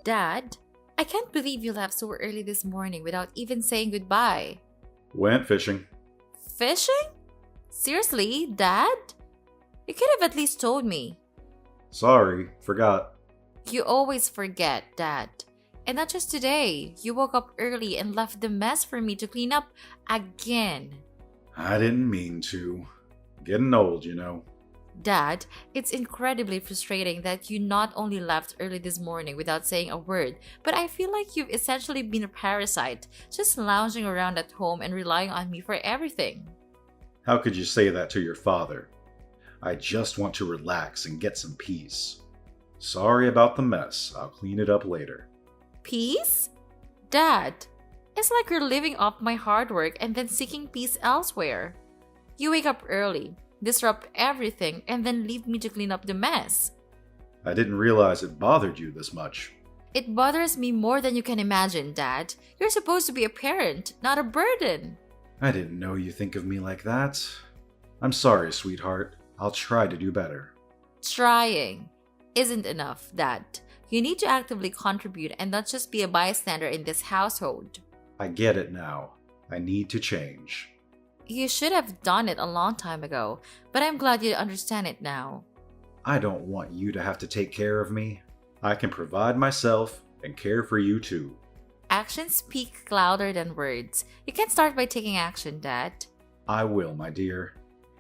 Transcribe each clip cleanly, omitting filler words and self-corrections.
Dad, I can't believe you left so early this morning without even saying goodbye. Went fishing. Fishing? Seriously, Dad? You could have at least told me. Sorry, forgot. You always forget, Dad. And not just today. You woke up early and left the mess for me to clean up again. I didn't mean to. Getting old, you know. Dad, it's incredibly frustrating that you not only left early this morning without saying a word, but I feel like you've essentially been a parasite, just lounging around at home and relying on me for everything. How could you say that to your father? I just want to relax and get some peace. Sorry about the mess. I'll clean it up later. Peace? Dad, it's like you're living off my hard work and then seeking peace elsewhere. You wake up early, disrupt everything, and then leave me to clean up the mess. I didn't realize it bothered you this much. It bothers me more than you can imagine, Dad. You're supposed to be a parent, not a burden. I didn't know you think of me like that. I'm sorry, sweetheart. I'll try to do better. Trying isn't enough, Dad. You need to actively contribute and not just be a bystander in this household. I get it now. I need to change. You should have done it a long time ago, but I'm glad you understand it now. I don't want you to have to take care of me. I can provide myself and care for you too. Actions speak louder than words. You can start by taking action, Dad. I will, my dear.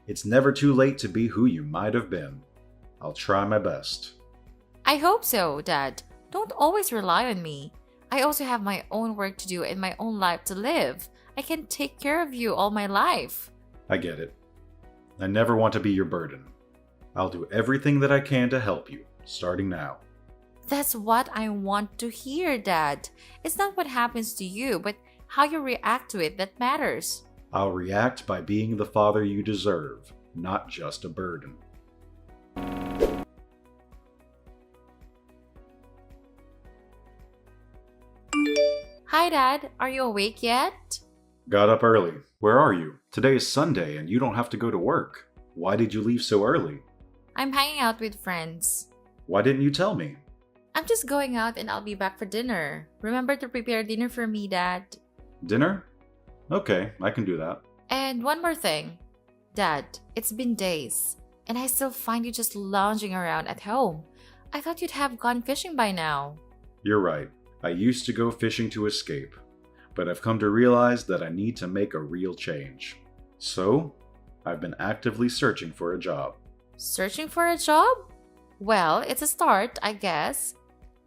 It's never too late to be who you might have been. I'll try my best. I hope so, Dad. Don't always rely on me. I also have my own work to do and my own life to live. I can take care of you all my life. I get it. I never want to be your burden. I'll do everything that I can to help you, starting now. That's what I want to hear, Dad. It's not what happens to you, but how you react to it that matters. I'll react by being the father you deserve, not just a burden. Hi, Dad. Are you awake yet? Got up early. Where are you? Today is Sunday and you don't have to go to work. Why did you leave so early? I'm hanging out with friends. Why didn't you tell me? I'm just going out and I'll be back for dinner. Remember to prepare dinner for me, Dad. Dinner? Okay, I can do that. And one more thing. Dad, it's been days, and I still find you just lounging around at home. I thought you'd have gone fishing by now. You're right. I used to go fishing to escape, but I've come to realize that I need to make a real change. So, I've been actively searching for a job. Searching for a job? Well, it's a start, I guess.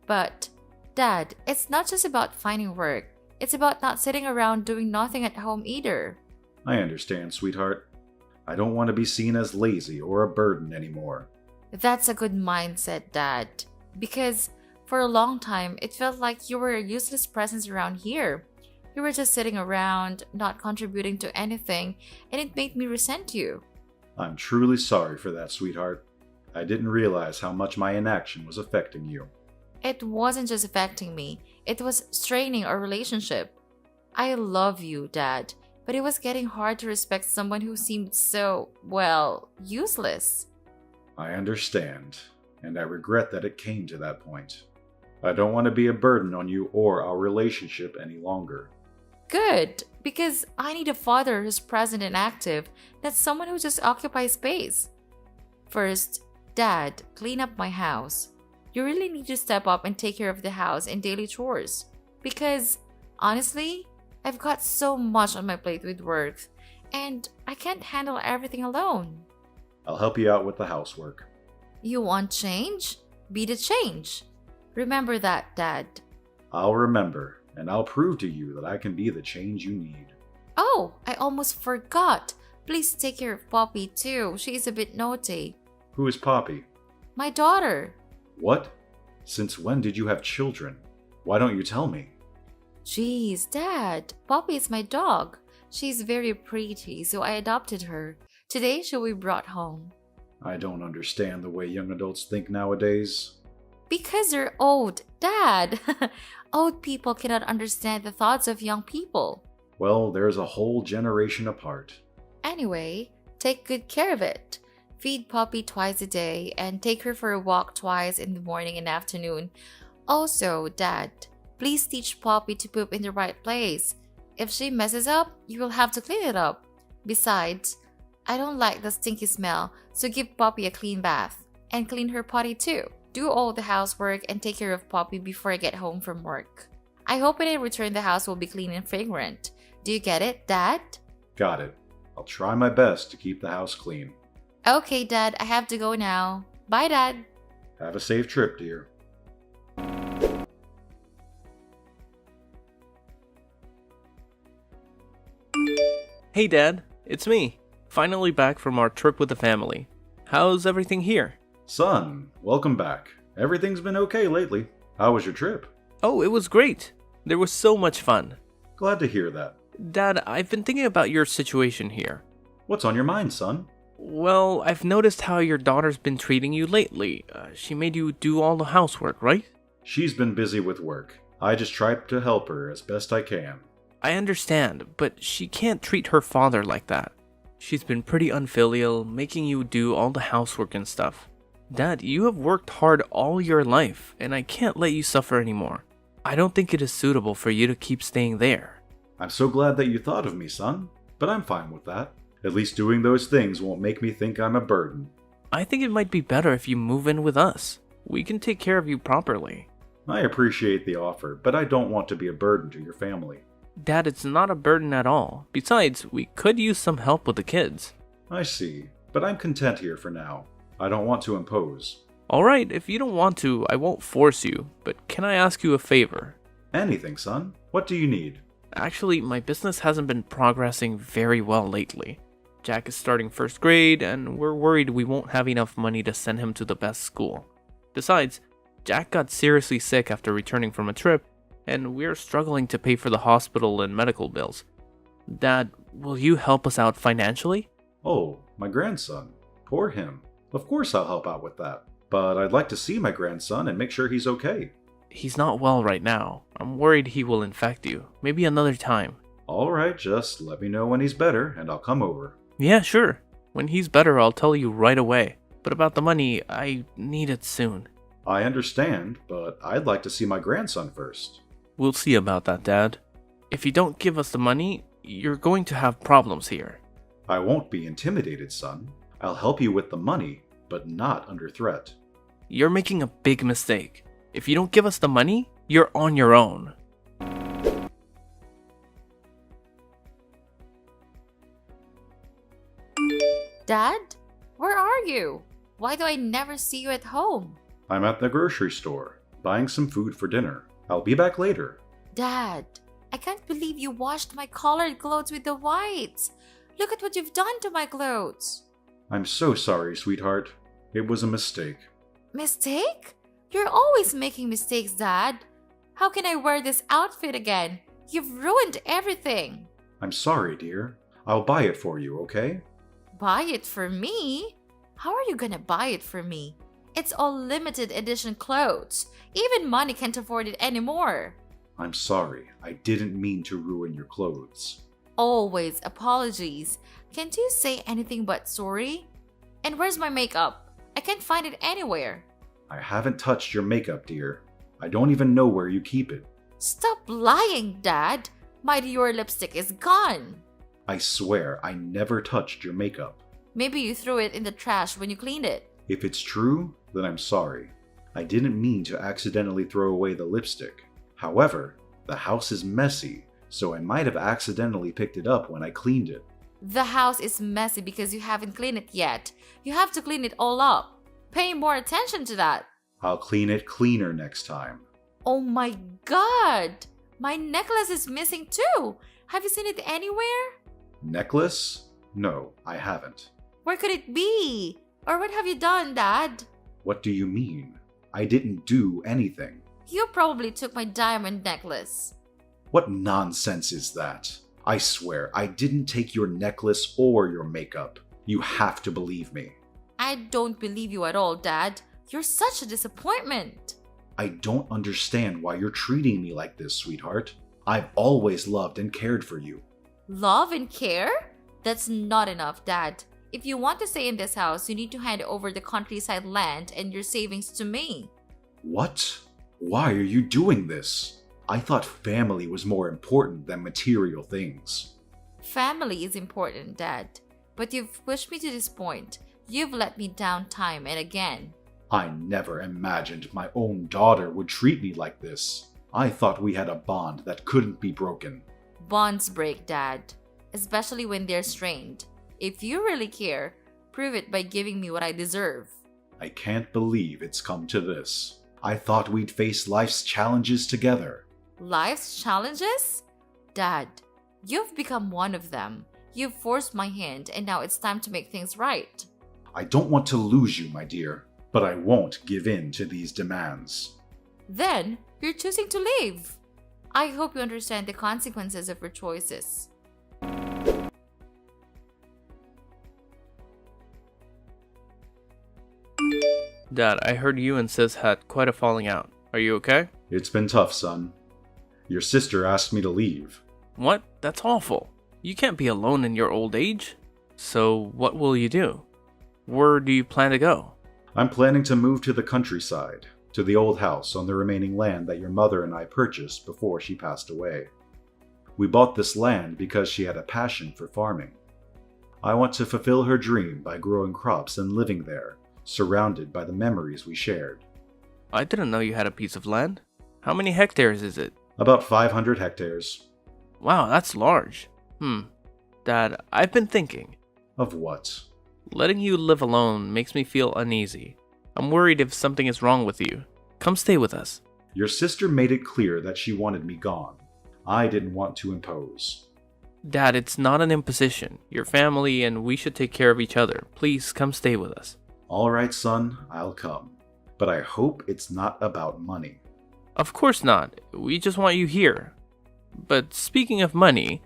But, Dad, it's not just about finding work. It's about not sitting around doing nothing at home either. I understand, sweetheart. I don't want to be seen as lazy or a burden anymore. That's a good mindset, Dad. Because for a long time, it felt like you were a useless presence around here. You were just sitting around, not contributing to anything, and it made me resent you. I'm truly sorry for that, sweetheart. I didn't realize how much my inaction was affecting you. It wasn't just affecting me, it was straining our relationship. I love you, Dad, but it was getting hard to respect someone who seemed so, well, useless. I understand, and I regret that it came to that point. I don't want to be a burden on you or our relationship any longer. Good, because I need a father who's present and active, not someone who just occupies space. First, Dad, clean up my house. You really need to step up and take care of the house and daily chores. Because, honestly, I've got so much on my plate with work, and I can't handle everything alone. I'll help you out with the housework. You want change? Be the change. Remember that, Dad. I'll remember, and I'll prove to you that I can be the change you need. Oh, I almost forgot. Please take care of Poppy too. She is a bit naughty. Who is Poppy? My daughter. What? Since when did you have children? Why don't you tell me? Jeez, Dad. Poppy is my dog. She's very pretty, so I adopted her. Today she'll be brought home. I don't understand the way young adults think nowadays. Because they're old, Dad. Old people cannot understand the thoughts of young people. Well, there's a whole generation apart. Anyway, take good care of it. Feed Poppy twice a day and take her for a walk twice in the morning and afternoon. Also, Dad, please teach Poppy to poop in the right place. If she messes up, you will have to clean it up. Besides, I don't like the stinky smell, so give Poppy a clean bath. And clean her potty too. Do all the housework and take care of Poppy before I get home from work. I hope when I return the house will be clean and fragrant. Do you get it, Dad? Got it. I'll try my best to keep the house clean. Okay, Dad, I have to go now. Bye, Dad. Have a safe trip, dear. Hey Dad, it's me. Finally back from our trip with the family. How's everything here? Son, welcome back. Everything's been okay lately. How was your trip? Oh, it was great. There was so much fun. Glad to hear that. Dad, I've been thinking about your situation here. What's on your mind, son? Well, I've noticed how your daughter's been treating you lately. She made you do all the housework, right? She's been busy with work. I just try to help her as best I can. I understand, but she can't treat her father like that. She's been pretty unfilial, making you do all the housework and stuff. Dad, you have worked hard all your life, and I can't let you suffer anymore. I don't think it is suitable for you to keep staying there. I'm so glad that you thought of me, son, but I'm fine with that. At least doing those things won't make me think I'm a burden. I think it might be better if you move in with us. We can take care of you properly. I appreciate the offer, but I don't want to be a burden to your family. Dad, it's not a burden at all. Besides, we could use some help with the kids. I see, but I'm content here for now. I don't want to impose. Alright, if you don't want to, I won't force you, but can I ask you a favor? Anything, son. What do you need? Actually, my business hasn't been progressing very well lately. Jack is starting first grade, and we're worried we won't have enough money to send him to the best school. Besides, Jack got seriously sick after returning from a trip, and we're struggling to pay for the hospital and medical bills. Dad, will you help us out financially? Oh, my grandson. Poor him. Of course I'll help out with that. But I'd like to see my grandson and make sure he's okay. He's not well right now. I'm worried he will infect you. Maybe another time. Alright, just let me know when he's better and I'll come over. Yeah, sure. When he's better, I'll tell you right away. But about the money, I need it soon. I understand, but I'd like to see my grandson first. We'll see about that, Dad. If you don't give us the money, you're going to have problems here. I won't be intimidated, son. I'll help you with the money, but not under threat. You're making a big mistake. If you don't give us the money, you're on your own. Dad? Where are you? Why do I never see you at home? I'm at the grocery store, buying some food for dinner. I'll be back later. Dad, I can't believe you washed my colored clothes with the whites. Look at what you've done to my clothes. I'm so sorry, sweetheart. It was a mistake. Mistake? You're always making mistakes, Dad. How can I wear this outfit again? You've ruined everything. I'm sorry, dear. I'll buy it for you, okay? Buy it for me? How are you gonna buy it for me? It's all limited edition clothes. Even money can't afford it anymore. I'm sorry. I didn't mean to ruin your clothes. Always apologies. Can't you say anything but sorry? And where's my makeup? I can't find it anywhere. I haven't touched your makeup, dear. I don't even know where you keep it. Stop lying, Dad. My Dior lipstick is gone. I swear I never touched your makeup. Maybe you threw it in the trash when you cleaned it. If it's true, then I'm sorry. I didn't mean to accidentally throw away the lipstick. However, the house is messy, so I might have accidentally picked it up when I cleaned it. The house is messy because you haven't cleaned it yet. You have to clean it all up. Pay more attention to that. I'll clean it cleaner next time. Oh my god! My necklace is missing too! Have you seen it anywhere? Necklace? No, I haven't. Where could it be? Or what have you done, Dad? What do you mean? I didn't do anything. You probably took my diamond necklace. What nonsense is that? I swear, I didn't take your necklace or your makeup. You have to believe me. I don't believe you at all, Dad. You're such a disappointment. I don't understand why you're treating me like this, sweetheart. I've always loved and cared for you. Love and care? That's not enough, Dad. If you want to stay in this house, you need to hand over the countryside land and your savings to me. What? Why are you doing this? I thought family was more important than material things. Family is important, Dad. But you've pushed me to this point. You've let me down time and again. I never imagined my own daughter would treat me like this. I thought we had a bond that couldn't be broken. Bonds break, Dad. Especially when they're strained. If you really care, prove it by giving me what I deserve. I can't believe it's come to this. I thought we'd face life's challenges together. Life's challenges? Dad, you've become one of them. You've forced my hand and now it's time to make things right. I don't want to lose you, my dear, but I won't give in to these demands. Then, you're choosing to leave. I hope you understand the consequences of your choices. Dad, I heard you and Sis had quite a falling out. Are you okay? It's been tough, son. Your sister asked me to leave. What? That's awful. You can't be alone in your old age. So, what will you do? Where do you plan to go? I'm planning to move to the countryside, to the old house on the remaining land that your mother and I purchased before she passed away. We bought this land because she had a passion for farming. I want to fulfill her dream by growing crops and living there, surrounded by the memories we shared. I didn't know you had a piece of land. How many hectares is it? About 500 hectares. Wow, that's large. Dad, I've been thinking. Of what? Letting you live alone makes me feel uneasy. I'm worried if something is wrong with you. Come stay with us. Your sister made it clear that she wanted me gone. I didn't want to impose. Dad, it's not an imposition. You're family and we should take care of each other. Please come stay with us. All right, son, I'll come. But I hope it's not about money. Of course not. We just want you here. But speaking of money,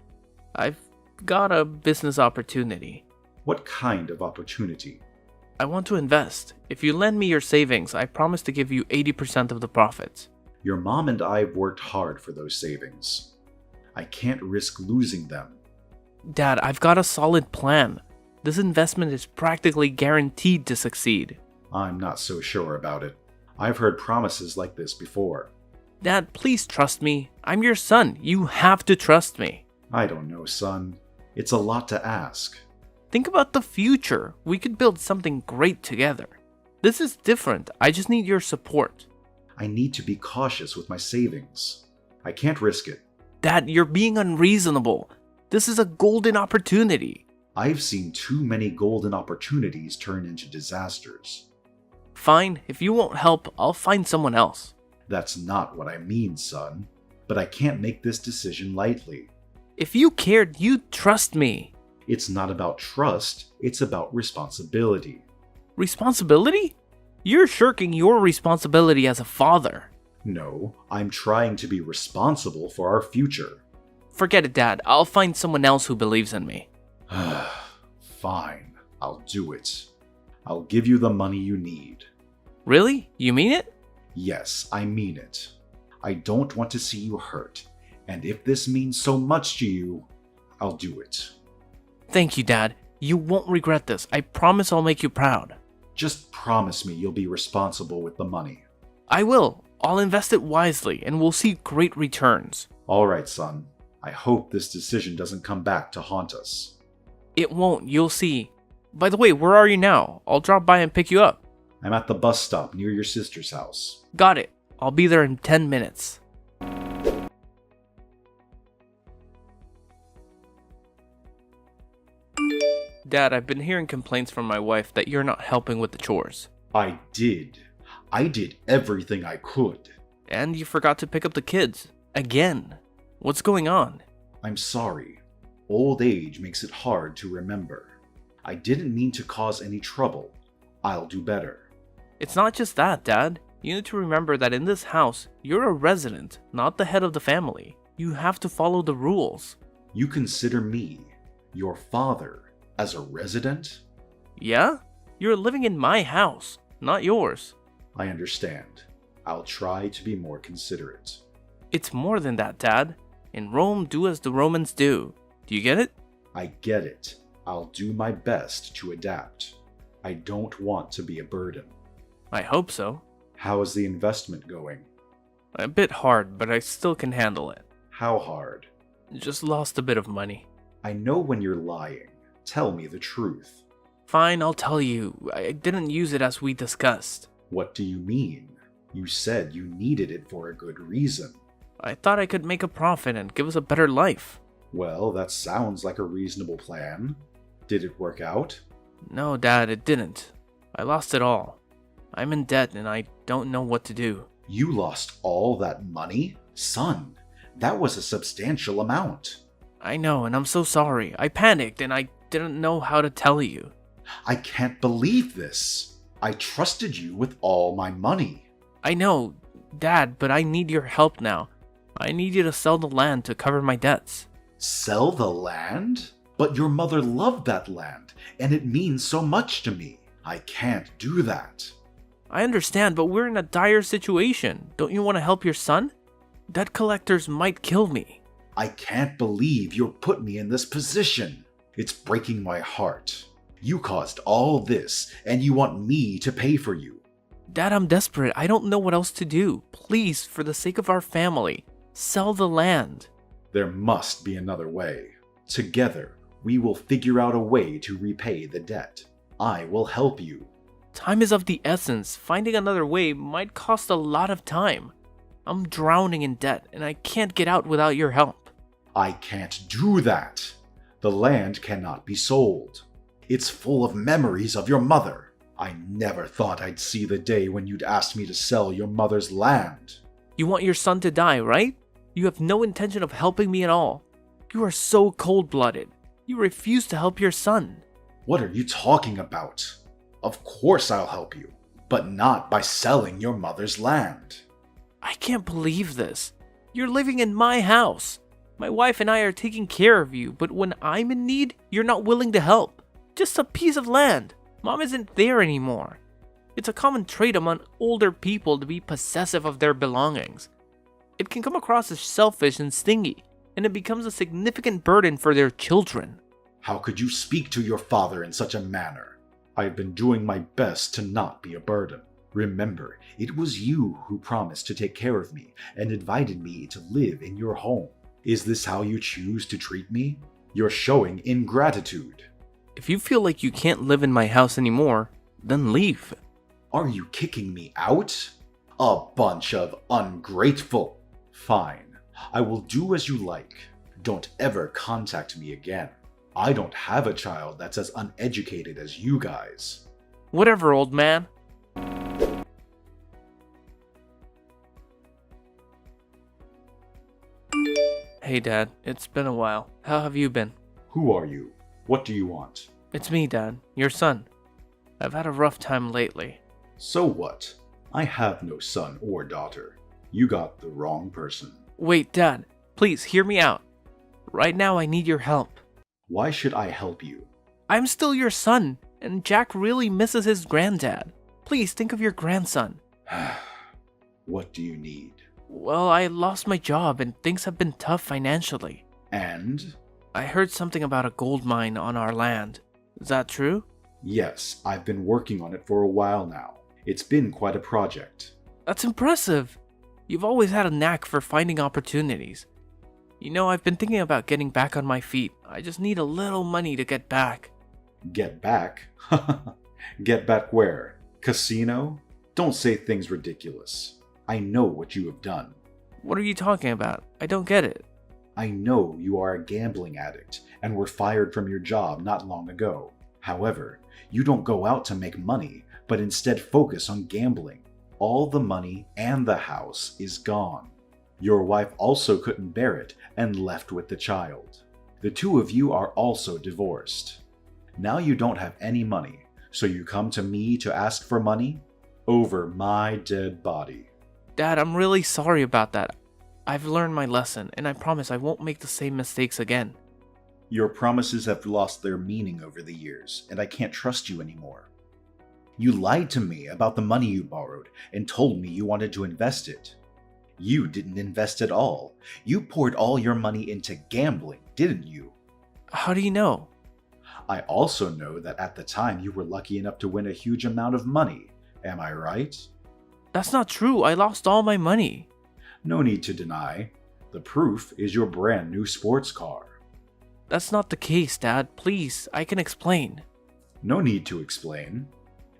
I've got a business opportunity. What kind of opportunity? I want to invest. If you lend me your savings, I promise to give you 80% of the profits. Your mom and I have worked hard for those savings. I can't risk losing them. Dad, I've got a solid plan. This investment is practically guaranteed to succeed. I'm not so sure about it. I've heard promises like this before. Dad, please trust me. I'm your son. You have to trust me. I don't know, son. It's a lot to ask. Think about the future. We could build something great together. This is different. I just need your support. I need to be cautious with my savings. I can't risk it. Dad, you're being unreasonable. This is a golden opportunity. I've seen too many golden opportunities turn into disasters. Fine, if you won't help, I'll find someone else. That's not what I mean, son. But I can't make this decision lightly. If you cared, you'd trust me. It's not about trust, it's about responsibility. Responsibility? You're shirking your responsibility as a father. No, I'm trying to be responsible for our future. Forget it, Dad. I'll find someone else who believes in me. Fine, I'll do it. I'll give you the money you need. Really? You mean it? Yes, I mean it. I don't want to see you hurt, and if this means so much to you, I'll do it. Thank you, Dad. You won't regret this. I promise I'll make you proud. Just promise me you'll be responsible with the money. I will. I'll invest it wisely, and we'll see great returns. All right, son. I hope this decision doesn't come back to haunt us. It won't. You'll see. By the way, where are you now? I'll drop by and pick you up. I'm at the bus stop near your sister's house. Got it. I'll be there in 10 minutes. Dad, I've been hearing complaints from my wife that you're not helping with the chores. I did. I did everything I could. And you forgot to pick up the kids. Again. What's going on? I'm sorry. Old age makes it hard to remember. I didn't mean to cause any trouble. I'll do better. It's not just that, Dad. You need to remember that in this house, you're a resident, not the head of the family. You have to follow the rules. You consider me, your father, as a resident? Yeah? You're living in my house, not yours. I understand. I'll try to be more considerate. It's more than that, Dad. In Rome, do as the Romans do. Do you get it? I get it. I'll do my best to adapt. I don't want to be a burden. I hope so. How is the investment going? A bit hard, but I still can handle it. How hard? Just lost a bit of money. I know when you're lying. Tell me the truth. Fine, I'll tell you. I didn't use it as we discussed. What do you mean? You said you needed it for a good reason. I thought I could make a profit and give us a better life. Well, that sounds like a reasonable plan. Did it work out? No, Dad, it didn't. I lost it all. I'm in debt and I don't know what to do. You lost all that money? Son, that was a substantial amount. I know, and I'm so sorry. I panicked and I didn't know how to tell you. I can't believe this. I trusted you with all my money. I know, Dad, but I need your help now. I need you to sell the land to cover my debts. Sell the land? But your mother loved that land, and it means so much to me. I can't do that. I understand, but we're in a dire situation. Don't you want to help your son? Debt collectors might kill me. I can't believe you put me in this position. It's breaking my heart. You caused all this, and you want me to pay for you. Dad, I'm desperate. I don't know what else to do. Please, for the sake of our family, sell the land. There must be another way. Together, we will figure out a way to repay the debt. I will help you. Time is of the essence. Finding another way might cost a lot of time. I'm drowning in debt, and I can't get out without your help. I can't do that. The land cannot be sold. It's full of memories of your mother. I never thought I'd see the day when you'd ask me to sell your mother's land. You want your son to die, right? You have no intention of helping me at all. You are so cold-blooded. You refuse to help your son. What are you talking about? Of course I'll help you, but not by selling your mother's land. I can't believe this. You're living in my house. My wife and I are taking care of you, but when I'm in need, you're not willing to help. Just a piece of land. Mom isn't there anymore. It's a common trait among older people to be possessive of their belongings. It can come across as selfish and stingy, and it becomes a significant burden for their children. How could you speak to your father in such a manner? I have been doing my best to not be a burden. Remember, it was you who promised to take care of me and invited me to live in your home. Is this how you choose to treat me? You're showing ingratitude. If you feel like you can't live in my house anymore, then leave. Are you kicking me out? A bunch of ungrateful. Fine, I will do as you like. Don't ever contact me again. I don't have a child that's as uneducated as you guys. Whatever, old man. Hey, Dad. It's been a while. How have you been? Who are you? What do you want? It's me, Dad. Your son. I've had a rough time lately. So what? I have no son or daughter. You got the wrong person. Wait, Dad. Please, hear me out. Right now, I need your help. Why should I help you? I'm still your son, and Jack really misses his granddad. Please, think of your grandson. What do you need? Well, I lost my job, and things have been tough financially. And? I heard something about a gold mine on our land. Is that true? Yes, I've been working on it for a while now. It's been quite a project. That's impressive. You've always had a knack for finding opportunities. You know, I've been thinking about getting back on my feet. I just need a little money to get back. Get back? Get back where? Casino? Don't say things ridiculous. I know what you have done. What are you talking about? I don't get it. I know you are a gambling addict and were fired from your job not long ago. However, you don't go out to make money, but instead focus on gambling. All the money and the house is gone. Your wife also couldn't bear it and left with the child. The two of you are also divorced. Now you don't have any money, so you come to me to ask for money? Over my dead body. Dad, I'm really sorry about that. I've learned my lesson, and I promise I won't make the same mistakes again. Your promises have lost their meaning over the years, and I can't trust you anymore. You lied to me about the money you borrowed and told me you wanted to invest it. You didn't invest at all. You poured all your money into gambling, didn't you? How do you know? I also know that at the time you were lucky enough to win a huge amount of money. Am I right? That's not true. I lost all my money. No need to deny. The proof is your brand new sports car. That's not the case, Dad. Please, I can explain. No need to explain.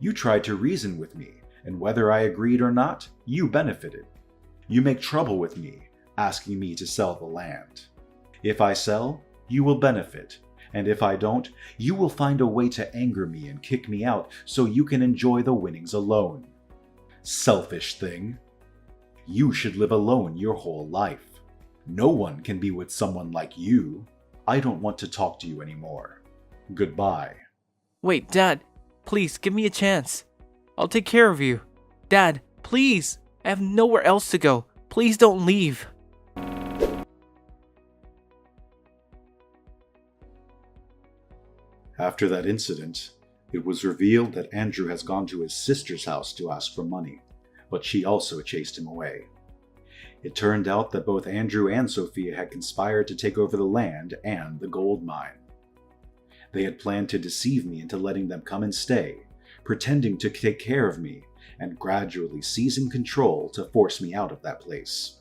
You tried to reason with me, and whether I agreed or not, you benefited. You make trouble with me, asking me to sell the land. If I sell, you will benefit, and if I don't, you will find a way to anger me and kick me out so you can enjoy the winnings alone. Selfish thing. You should live alone your whole life. No one can be with someone like you. I don't want to talk to you anymore. Goodbye. Wait, Dad, please give me a chance. I'll take care of you. Dad, please. I have nowhere else to go. Please don't leave. After that incident, it was revealed that Andrew has gone to his sister's house to ask for money, but she also chased him away. It turned out that both Andrew and Sophia had conspired to take over the land and the gold mine. They had planned to deceive me into letting them come and stay, pretending to take care of me, and gradually seizing control to force me out of that place.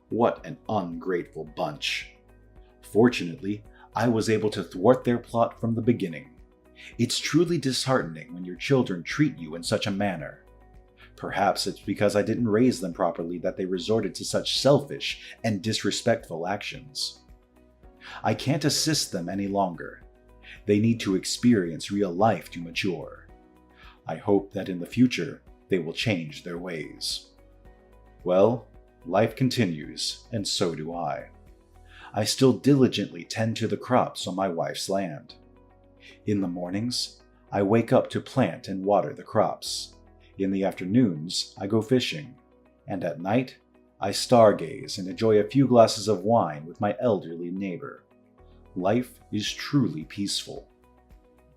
What an ungrateful bunch. Fortunately, I was able to thwart their plot from the beginning. It's truly disheartening when your children treat you in such a manner. Perhaps it's because I didn't raise them properly that they resorted to such selfish and disrespectful actions. I can't assist them any longer. They need to experience real life to mature. I hope that in the future, they will change their ways. Well, life continues, and so do I. I still diligently tend to the crops on my wife's land. In the mornings, I wake up to plant and water the crops. In the afternoons, I go fishing, and at night, I stargaze and enjoy a few glasses of wine with my elderly neighbor. Life is truly peaceful.